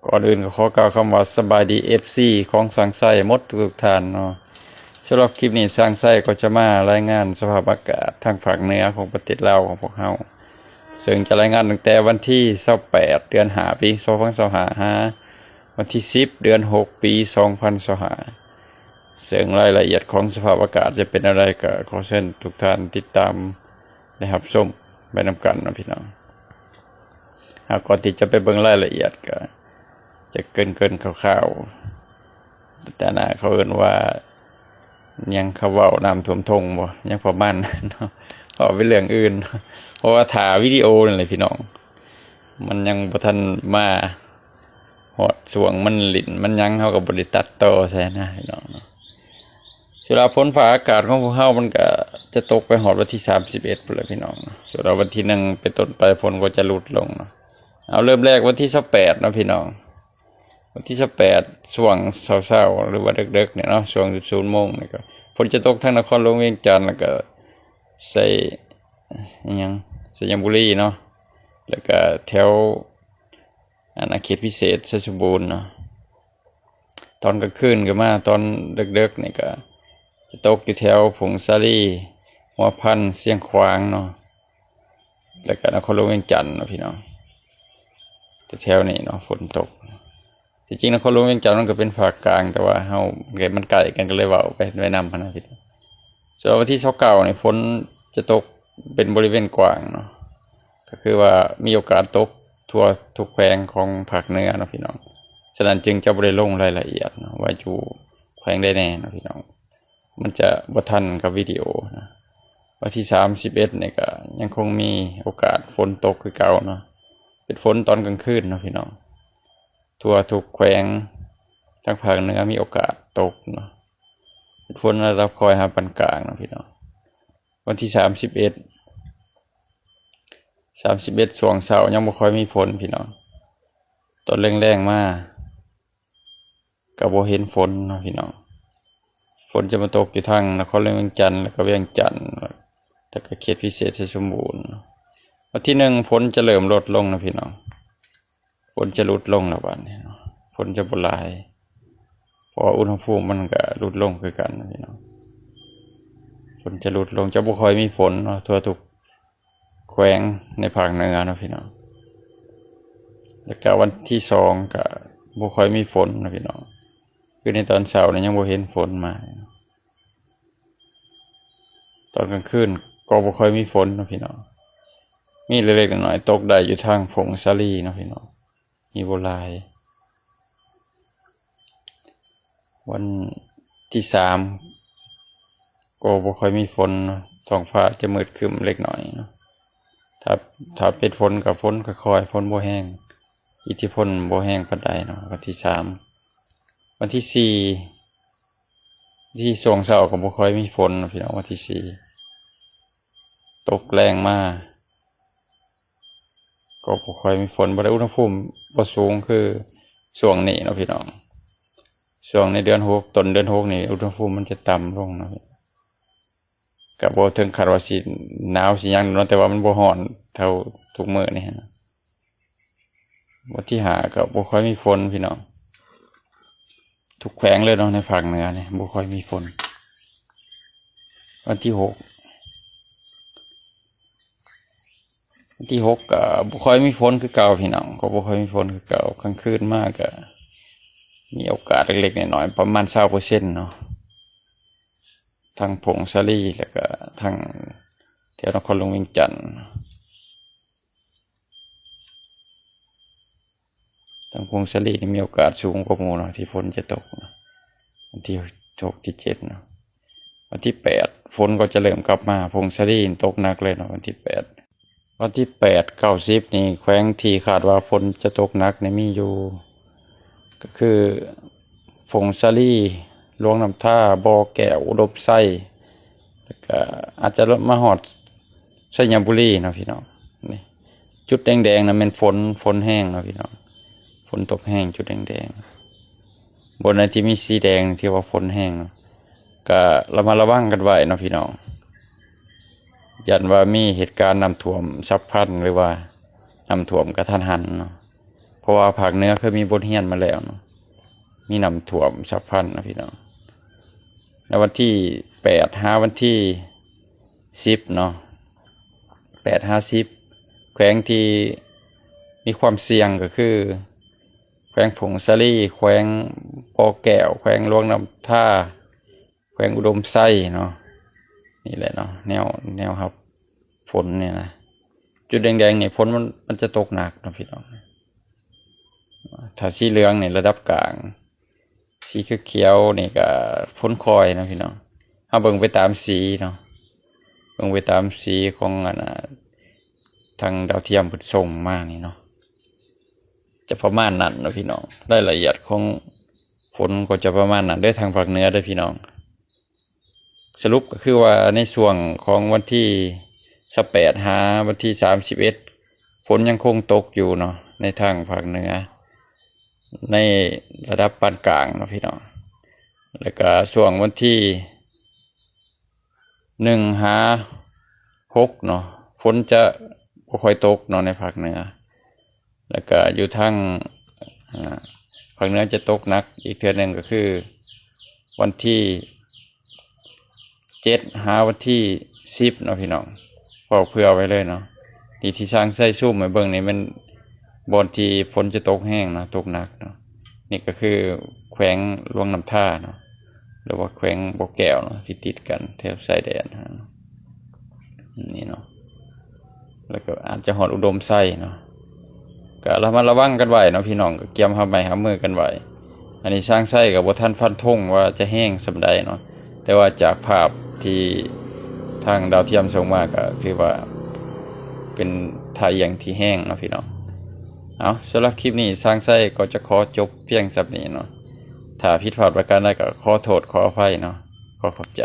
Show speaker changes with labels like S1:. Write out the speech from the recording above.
S1: ก่อนอื่นก็ขอกล่าวคำว่าสบายดีFCของสังไส้หมดทุกท่านเนาะสำหรับคลิปนี้สังไส้ก็จะมารายงานสภาพอากาศทางภาคเหนือของประเทศลาวของพวกเฮาซึ่งจะรายงานตั้งแต่วันที่28เดือน5ปี2025วันที่10เดือน6ปี2025ซึ่งรายละเอียดของสภาพอากาศจะเป็นอะไรก็ขอเชิญทุกท่านติดตามนะครับชมไปนำกันนะพี่น้องก่อนที่จะไปเบิ่งรายละเอียดก็จะเกินคร่าวๆแต่น่ะเขาเอิ้นว่ายังเขาเว้าน้ำท่วมทงบ่ยังพอบ้านเนาะเพราะเป็นเรื่องอื่นเพราะว่าถ่ายวิดีโอนั่นแหละพี่น้องมันยังบ่ทันมาฮอดช่วงมันลิ้นมันยังเฮาก็บ่ได้ตัดต่อใช่นะพี่น้องเนาะเวลาฝนฟ้าอากาศของพวกเฮามันก็จะตกไปฮอดวันที่31พุ่นแหละพี่น้องเนาะส่วนวันที่1เป็นต้นไปฝนก็จะลดลงเนาะเอาเริ่มแรกวันที่28เนาะพี่น้องวันที่28ช่วงเช้าๆหรือว่าดึกๆเนี่ยเนาะช่วง 00:00 นนี่ก็ฝนจะตกทางนครหลวงเวียงจันทน์แล้วก็ใส่สยามบุรีเนาะแล้วก็แถวอาณาเขตพิเศษชัยบูรณ์เนาะตอนกลางคืนก็มาตอนดึกๆนี่ก็จะตกอยู่แถวผงสาลีหัวพันเสียงขวางเนาะแล้วก็นครหลวงเวียงจันทน์เนาะพี่น้องแถวนี้เนาะฝนตกจริงๆนครหลวงเวียงจันทน์มันก็เป็นภาคกลางแต่ว่าเฮามันใกล้กันก็เลยเว้าไปนำพะนะพี่ส่วนวันที่29นี่ฝนจะตกเป็นบริเวณกว้างเนาะก็คือว่ามีโอกาสตกทั่วทุกแขวงของภาคเหนือเนาะพี่น้องฉะนั้นจึงจะบ่ได้ลงรายละเอียดเนาะว่าอยู่แขวงใดแน่เนาะพี่น้องมันจะบ่ทันกับวิดีโอนะวันที่31นี่ก็ยังคงมีโอกาสฝนตกคือเก่าเนาะเป็นฝนตอนกลางคืนเนาะพี่น้องทั่วทุกแขวงทางภาคเหนือมีโอกาสตกเนาะเป็นฝนระดับคอยหาปานกลางเนาะพี่น้องวันที่31ช่วงเช้ายังบ่ค่อยมีฝนพี่น้องตอนแรงๆมาก็บ่เห็นฝนเนาะพี่น้องฝนจะมาตกอยู่ทางนครหลวงเวียงจันทน์แล้วก็เวียงจันทน์แล้วก็เขตพิเศษชัยบูรณ์วันที่1ฝนจะเริ่มลดลงนะพี่น้องฝนจะลดลงแล้วบัดนี้เนาะฝนจะบ่หลายเพราะอุณหภูมิมันก็ลดลงคือกันนะพี่น้องฝนจะลดลงจะบ่ค่อยมีฝนเนาะทั่วทุกแขวงในภาคเหนือเนาะพี่น้องแล้วก็วันที่2ก็บ่ค่อยมีฝนนะพี่น้องคือในตอนเช้าเนี่ยยังบ่เห็นฝนมาตอนกลางคืนก็บ่ค่อยมีฝนนะพี่น้องมีเล็กๆน้อยๆตกได้อยู่ทางผงสาลีเนาะพี่น้องมีบ่หลายวันที่3ก็บ่ค่อยมีฝนเนาะท้องฟ้าจะมืดครึ้มเล็กน้อยเนาะถ้าเป็นฝนก็ฝนค่อยๆฝนบ่แห้งอิทธิพลบ่แห้งปานใดเนาะวันที่3วันที่4ที่ช่วงเช้าก็บ่ค่อยมีฝนพี่น้องวันที่4ตกแรงมาก็บ่ค่อยมีฝนบ่ได้อุณหภูมิบ่สูงคือช่วงนี้เนาะพี่น้องช่วงในเดือน6ต้นเดือน6นี่อุณหภูมิมันจะต่ำลงเนาะก็บ่ถึงขั้นว่าสิหนาวสิหยังเนาะแต่ว่ามันบ่ร้อนเท่าทุกมื้อนี่นะวันที่5ก็บ่ค่อยมีฝนพี่น้องทุกแขวงเลยเนาะในภาคเหนือนี่บ่ค่อยมีฝนวันที่6ก็บ่ค่อยมีฝนคือเก่าพี่น้องก็บ่ค่อยมีฝนคือเก่ากลางคืนมาก็มีโอกาสเล็กๆน้อยๆประมาณ 20% เนาะทางผงสาลีแล้วก็ทางแถวนครหลวงเวียงจันทน์ทางผงสาลีนี่มีโอกาสสูงกว่าหมู่เนาะที่ฝนจะตกเนาะวันที่6ที่7เนาะวันที่8ฝนก็จะเริ่มกลับมาผงสาลีตกหนักเลยเนาะวันที่8วันที่8 90นี่แขวงที่คาดว่าฝนจะตกหนักนี่มีอยู่ก็คือผงสาลีหลวงน้ำท่าบ่อแก้วอุดมไส้แล้วก็อาจจะมาฮอดชัยบุรีเนาะพี่น้องนี่จุดแดงๆน่ะแม่นฝนแห้งเนาะพี่น้องฝนตกแห้งจุดแดงๆบนนั้นที่มีสีแดงที่ว่าฝนแห้งก็ระมัดระวังกันไว้เนาะพี่น้องยันว่ามีเหตุการณ์น้ำท่วมฉับพลันหรือว่าน้ำท่วมกระทันหันเนาะ เพราะว่าภาคเหนือเคยมีบทเรียนมาแล้วเนาะมีน้ำท่วมฉับพลันนะพี่น้องในวันที่8หาวันที่10เนาะ8 5 10แขวงที่มีความเสี่ยงก็คือแขวงผงสะลีแขวงปอแก้วแขวงหลวงน้ำท่าแขวงอุดมไส้เนาะนี่แหละเนาะแนวครับฝนเนี่ยนะจุดแดงๆเนี่ยฝนมันจะตกหนักเนาะพี่น้องถ้าสีเหลืองเนี่ยระดับกลางสีเขียวๆนี่ก็ฝนคอยนะพี่น้องเอาเบิ่งไปตามสีเนาะเบิ่งไปตามสีของทางดาวเทียมเพิ่นส่งมานี่เนาะจะประมาณนั้นเนาะพี่น้องรายละเอียดของฝนก็จะประมาณนั้นเด้อทางภาคเหนือเด้อพี่น้องสรุปก็คือว่าในช่วงของวันที่18หาวันที่31ฝนยังคงตกอยู่เนาะในทางภาคเหนือในระดับปานกลางเนาะพี่น้องแล้วก็ช่วงวันที่1หา6เนาะฝนจะบ่ค่อยตกเนาะในภาคเหนือแล้วก็อยู่ทางภาคเหนือจะตกหนักอีกเทื่อนึงก็คือวันที่7หาวันที่10เนาะพี่น้องบอกเผื่อไว้เลยเนาะนี่ที่ช่างใส่ซูมให้เบิ่งนี่มันบอนที่ฝนจะตกแห้งเนาะตกหนักเนาะนี่ก็คือแขวงหลวงน้ำท่าเนาะหรือว่าแขวงบ่อแก้วเนาะที่ติดกันแถวชายแดนนี่เนาะแล้วก็อาจจะหอดอุดมไส้เนาะก็ระมัดระวังกันไว้เนาะพี่น้องก็เกียมหาไม้หามือกันไว้อันนี้ช่างไส้กับบ่ทันฟันธงว่าจะแห้งส่ำใดเนาะแต่ว่าจากภาพที่ทางดาวเทียมส่งมาก็ถือว่าเป็นทาอย่างที่แห้งเนาะพี่น้องเอาสำหรับคลิปนี้สร้างไส้ก็จะขอจบเพียงสับนี้เนาะถ้าผิดพลาดประการใดก็ขอโทษขออภัยเนาะขอขอบใจ